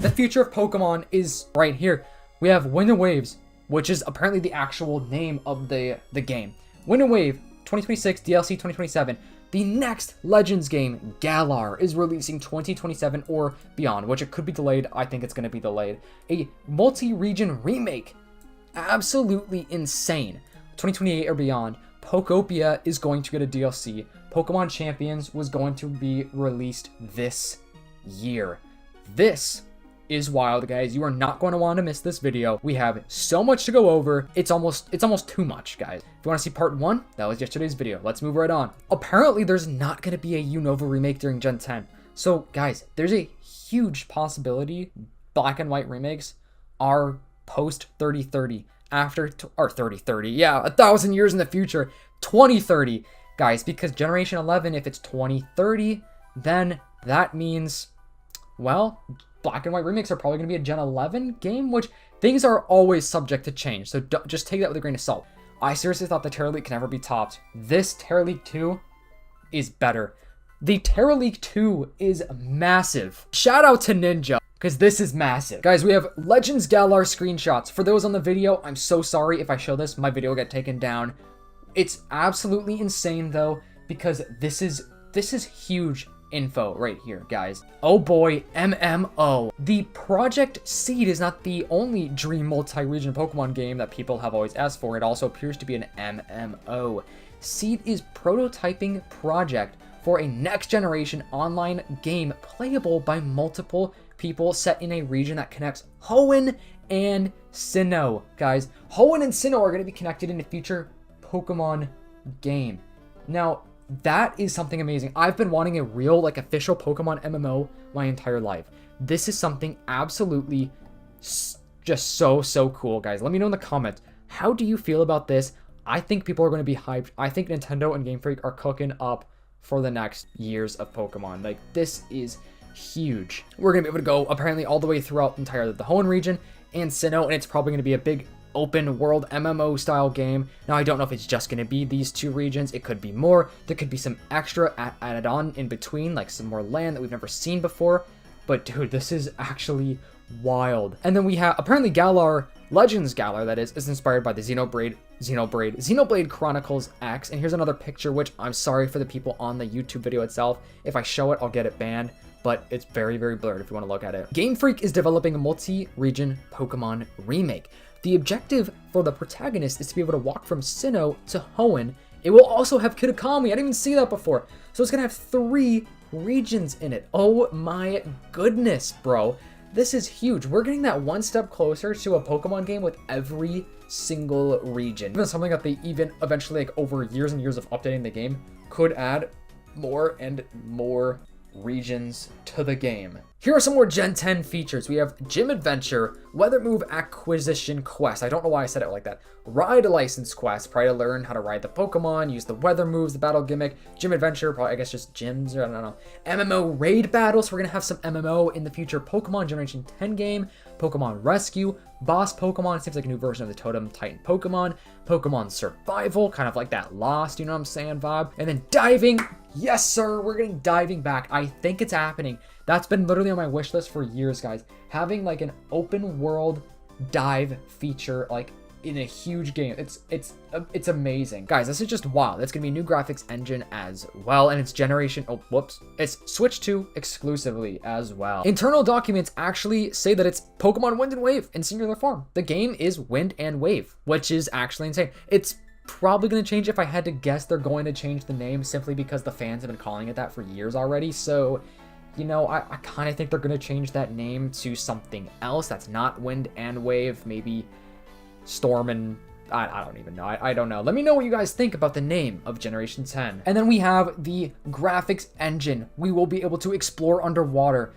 The future of Pokemon is right here. We have Wind and Waves, which is apparently the actual name of the game. Wind and Wave 2026, DLC 2027. The next Legends game, Galar, is releasing 2027 or beyond, which it could be delayed. I think it's going to be delayed. A multi-region remake. Absolutely insane. 2028 or beyond. Pokopia is going to get a DLC. Pokemon Champions was going to be released this year. This is wild, guys. You are not going to want to miss this video. We have so much to go over. It's almost too much, guys. If you want to see part 1, that was yesterday's video. Let's move right on. Apparently, there's not going to be a Unova remake during Gen 10. So, guys, there's a huge possibility Black and White remakes are post 3030, after or 3030. Yeah, 1,000 years in the future, 2030, guys, because Generation 11, if it's 2030, then that means, well, Black and White remakes are probably going to be a Gen 11 game, which things are always subject to change. So just take that with a grain of salt. I seriously thought the Terra League can never be topped. This Terra League 2 is better. The Terra League 2 is massive. Shout out to Ninja, because this is massive. Guys, we have Legends Galar screenshots. For those on the video, I'm so sorry if I show this. My video will get taken down. It's absolutely insane, though, because this is huge info right here, guys. Oh boy, MMO. The Project Seed is not the only dream multi-region Pokemon game that people have always asked for. It also appears to be an MMO. Seed is prototyping project for a next generation online game playable by multiple people set in a region that connects Hoenn and Sinnoh. Guys, Hoenn and Sinnoh are going to be connected in a future Pokemon game. Now, that is something amazing. I've been wanting a real, official Pokemon MMO my entire life. This is something absolutely just so cool, guys. Let me know in the comments. How do you feel about this? I think people are going to be hyped. I think Nintendo and Game Freak are cooking up for the next years of Pokemon. This is huge. We're going to be able to go apparently all the way throughout the Hoenn region and Sinnoh, and it's probably going to be a big open world MMO style game. Now, I don't know if it's just going to be these two regions. It could be more. There could be some extra added on in between, like some more land that we've never seen before. But dude, this is actually wild. And then we have apparently Galar, Legends Galar, that is inspired by the Xenoblade Chronicles X. And here's another picture, which I'm sorry for the people on the YouTube video itself. If I show it, I'll get it banned, but it's very blurred if you want to look at it. Game Freak is developing a multi-region Pokemon remake. The objective for the protagonist is to be able to walk from Sinnoh to Hoenn. It will also have Kitakami. I didn't even see that before. So it's going to have 3 regions in it. Oh my goodness, bro. This is huge. We're getting that one step closer to a Pokemon game with every single region. Even something that they even eventually, over years and years of updating the game, could add more and more regions to the game. Here are some more Gen 10 features. We have Gym Adventure, Weather Move Acquisition Quest. I don't know why I said it like that. Ride License Quest, probably to learn how to ride the Pokemon, use the weather moves, the battle gimmick. Gym Adventure, probably, I guess, just gyms, or I don't know. MMO Raid Battles, we're going to have some MMO in the future. Pokemon Generation 10 game, Pokemon Rescue, Boss Pokemon, it seems like a new version of the Totem Titan Pokemon, Pokemon Survival, kind of like that Lost, you know what I'm saying, vibe. And then Diving, yes sir, we're getting Diving back. I think it's happening. That's been literally on my wish list for years, guys. Having an open world dive feature in a huge game. It's amazing. Guys, this is just wild. It's gonna be a new graphics engine as well, and it's it's Switch 2 exclusively as well. Internal documents actually say that it's Pokemon Wind and Wave in singular form. The game is Wind and Wave, which is actually insane. It's probably going to change. If I had to guess, they're going to change the name simply because the fans have been calling it that for years already. So, you know, I kind of think they're going to change that name to something else that's not Wind and Wave, maybe Storm and I don't even know. I don't know. Let me know what you guys think about the name of Generation 10. And then we have the graphics engine. We will be able to explore underwater.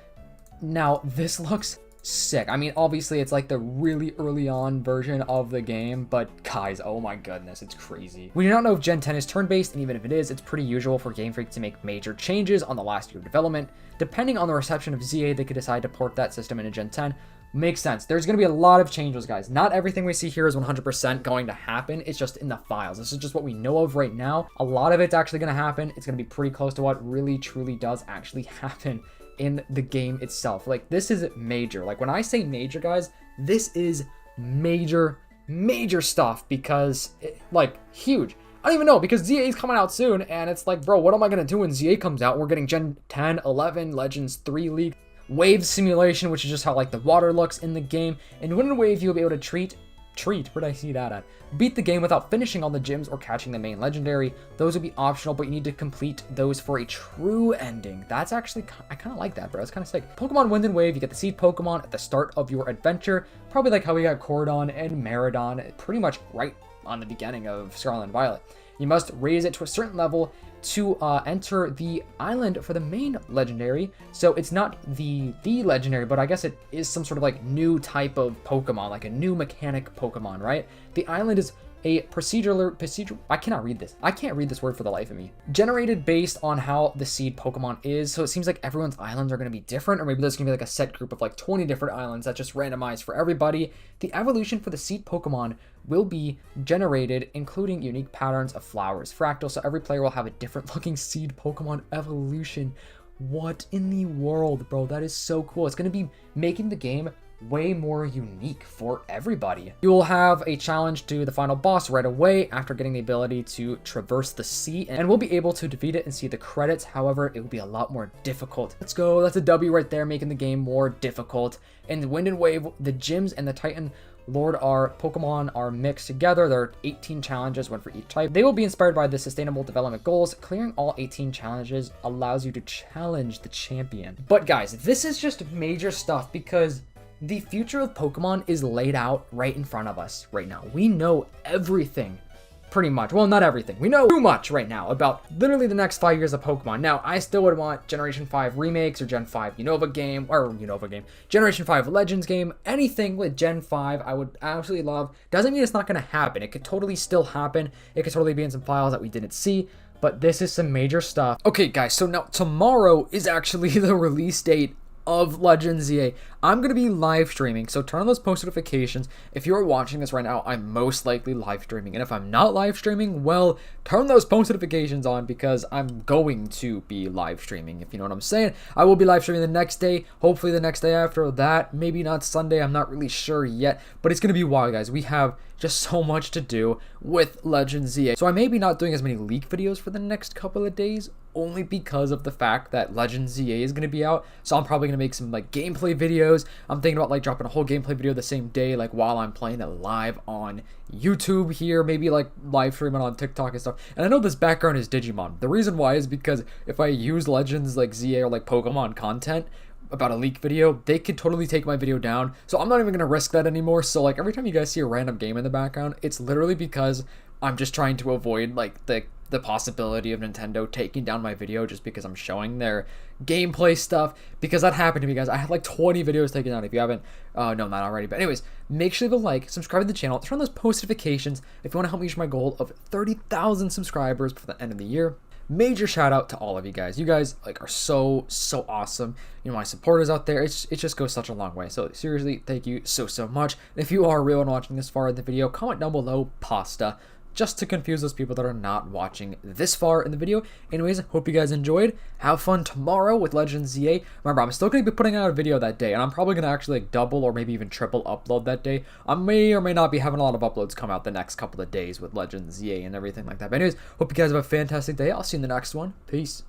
Now, this looks sick. I mean, obviously, it's the really early on version of the game, but guys, oh my goodness, it's crazy. We do not know if Gen 10 is turn-based, and even if it is, it's pretty usual for Game Freak to make major changes on the last year of development. Depending on the reception of ZA, they could decide to port that system into Gen 10. Makes sense. There's going to be a lot of changes, guys. Not everything we see here is 100% going to happen. It's just in the files. This is just what we know of right now. A lot of it's actually going to happen. It's going to be pretty close to what really, truly does actually happen in the game itself. Like, this is major. Like, when I say major, guys, this is major stuff, because like, huge. I don't even know, because ZA is coming out soon, and it's like, bro, what am I gonna do when ZA comes out? We're getting Gen 10, 11, Legends 3 League, Wave Simulation, which is just how like the water looks in the game. And Wind and Wave, you'll be able to treat, where'd I see that at? Beat the game without finishing all the gyms or catching the main legendary. Those would be optional, but you need to complete those for a true ending. That's actually, I kind of like that, bro. It's kind of sick. Pokemon Wind and Wave, you get the seed Pokemon at the start of your adventure. Probably like how we got Cordon and Maridon pretty much right on the beginning of Scarlet and Violet. You must raise it to a certain level to enter the island for the main legendary. So it's not the legendary, but I guess it is some sort of like new type of Pokemon, like a new mechanic Pokemon, right? The island is a procedure, I cannot read this. I can't read this word for the life of me. Generated based on how the seed Pokemon is. So it seems like everyone's islands are going to be different, or maybe there's going to be like a set group of like 20 different islands that just randomized for everybody. The evolution for the seed Pokemon will be generated, including unique patterns of flowers, fractal. So every player will have a different looking seed Pokemon evolution. What in the world, bro? That is so cool. It's going to be making the game way more unique for everybody. You will have a challenge to the final boss right away after getting the ability to traverse the sea, and we'll be able to defeat it and see the credits. However, it will be a lot more difficult. Let's go. That's a W right there, making the game more difficult. In Wind and Wave, the gyms and the Titan Lord Pokemon are mixed together. There are 18 challenges, one for each type. They will be inspired by the Sustainable Development Goals. Clearing all 18 challenges allows you to challenge the champion. But guys, this is just major stuff, because the future of Pokemon is laid out right in front of us right now. We know everything, pretty much. Well, not everything. We know too much right now about literally the next 5 years of Pokemon. Now, I still would want Generation 5 remakes or Gen 5 Generation 5 Legends game. Anything with Gen 5, I would absolutely love. Doesn't mean it's not going to happen. It could totally still happen. It could totally be in some files that we didn't see. But this is some major stuff. Okay, guys, so now tomorrow is actually the release date of Legends ZA. I'm going to be live streaming, so turn on those post notifications. If you're watching this right now, I'm most likely live streaming. And if I'm not live streaming, well, turn those post notifications on, because I'm going to be live streaming, if you know what I'm saying. I will be live streaming the next day, hopefully the next day after that, maybe not Sunday, I'm not really sure yet, but it's going to be wild, guys. We have just so much to do with Legends ZA. So I may be not doing as many leak videos for the next couple of days, only because of the fact that Legends ZA is going to be out. So I'm probably going to make some like gameplay videos. I'm thinking about like dropping a whole gameplay video the same day, like while I'm playing it live on YouTube here, maybe like live streaming on TikTok and stuff. And I know this background is Digimon. The reason why is because if I use Legends like ZA or like Pokemon content about a leak video, they could totally take my video down. So I'm not even going to risk that anymore. So like every time you guys see a random game in the background, it's literally because I'm just trying to avoid like the possibility of Nintendo taking down my video just because I'm showing their gameplay stuff, because that happened to me, guys. I had like 20 videos taken down. If you haven't known that already, but anyways, make sure to like, subscribe to the channel, turn on those post notifications if you want to help me reach my goal of 30,000 subscribers for the end of the year. Major shout out to all of you guys. You guys like are so awesome. You know, my supporters out there, it just goes such a long way. So seriously, thank you so much. And if you are real and watching this far in the video, comment down below pasta, just to confuse those people that are not watching this far in the video. Anyways, hope you guys enjoyed. Have fun tomorrow with Legends ZA. Remember, I'm still going to be putting out a video that day, and I'm probably going to actually like double or maybe even triple upload that day. I may or may not be having a lot of uploads come out the next couple of days with Legends ZA and everything like that. But anyways, hope you guys have a fantastic day. I'll see you in the next one. Peace.